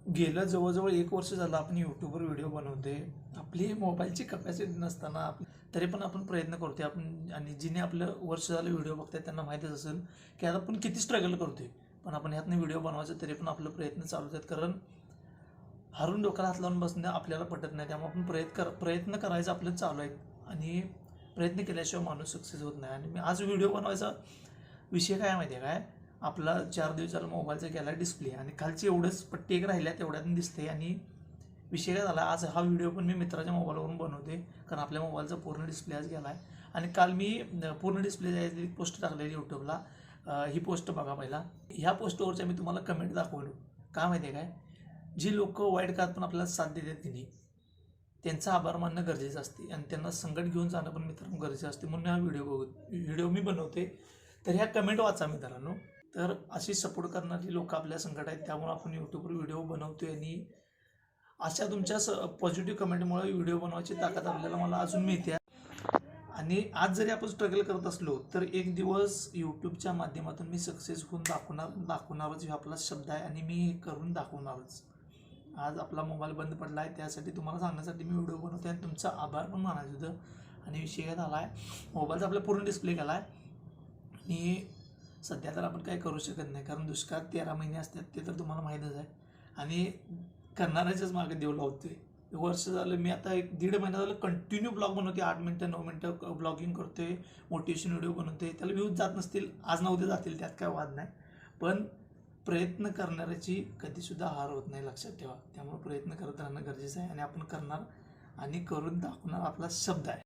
गेलं जवळजवळ 1 वर्ष झालं आपण यूट्यूबवर व्हिडिओ बनवते. आपली मोबाईलची कपॅसिटी नसताना तरी पण आपण प्रयत्न करतोय. आपण आणि जिने आपलं वर्ष झालं व्हिडिओ बघताय त्यांना माहीतच असेल की आता आपण किती स्ट्रगल करतोय. पण आपण ह्यातनं व्हिडिओ बनवायचं तरी पण आपलं प्रयत्न चालू आहेत. कारण हरून डोक्याला हात लावून बसणं आपल्याला पटत नाही. त्यामुळे आपण प्रयत्न करायचं आपलं चालू आहे आणि प्रयत्न केल्याशिवाय माणूस सक्सेस होत नाही. आणि मी आज व्हिडिओ बनवायचा विषय काय माहिती आहे काय, आपला 4 दिवस झाला मोबाईलचा गेला डिस्प्ले आणि खालची एवढंच पट्टी एक राहिल्या तेवढ्यातून दिसते. आणि विषय काय झाला, आज हा व्हिडिओ पण मी मित्राच्या मोबाईलवरून बनवते कारण आपल्या मोबाईलचा पूर्ण डिस्प्ले आज गेला आहे. आणि काल मी पूर्ण डिस्प्ले जायची पोस्ट टाकलेली यूट्यूबला. ही पोस्ट बघा पहिला. ह्या पोस्टवरच्या मी तुम्हाला कमेंट दाखवलो. काय माहिती आहे काय, जी लोक वाईट काळात पण आपल्याला साथ देतात की नाही त्यांचा आभार मानणं गरजेचं असते आणि त्यांना संकट घेऊन जाणं पण मित्रांनो गरजेचं असते. म्हणून हा व्हिडिओ मी बनवते. तर ह्या कमेंट वाचा मित्रांनो. तर अशी सपोर्ट करणारी लोक आपल्या संकट आहेत, त्यामुळे आपण यूट्यूबवर व्हिडिओ बनवतोय. आणि अशा तुमच्या पॉझिटिव्ह कमेंटमुळे व्हिडिओ बनवायची ताकद आपल्याला मला अजून मिळते. आणि आज जरी आपण स्ट्रगल करत असलो तर एक दिवस यूट्यूबच्या माध्यमातून मी सक्सेस होऊन दाखवणारच हा आपला शब्द आहे आणि मी हे करून दाखवणारच. आज आपला मोबाईल बंद पडला आहे त्यासाठी तुम्हाला सांगण्यासाठी मी व्हिडिओ बनवते आणि तुमचा आभार पण मानायचं होतं. आणि विषय काय झाला आहे, मोबाईलचा आपला पूर्ण डिस्प्ले गेला आहे आणि सध्या तर आपण काही करू शकत नाही कारण दुष्काळात 13 महिने असतात ते तर तुम्हाला माहीतच आहे. आणि करणाऱ्याच्याच मागे देव लावतोय. वर्ष झालं मी आता 1-1.5 महिना झालं कंटिन्यू ब्लॉग बनवते. 8 मिनटं 9 मिनटं ब्लॉगिंग करतोय, मोटिवेशन व्हिडिओ बनवते. त्याला व्ह्यूज जात नसतील, आज ना उद्या जातील, त्यात काय वाद नाही. पण प्रयत्न करणाऱ्याची कधीसुद्धा हार होत नाही, लक्षात ठेवा. त्यामुळे प्रयत्न करत राहणं गरजेचं आहे आणि आपण करणार आणि करून दाखवणार आपला शब्द आहे.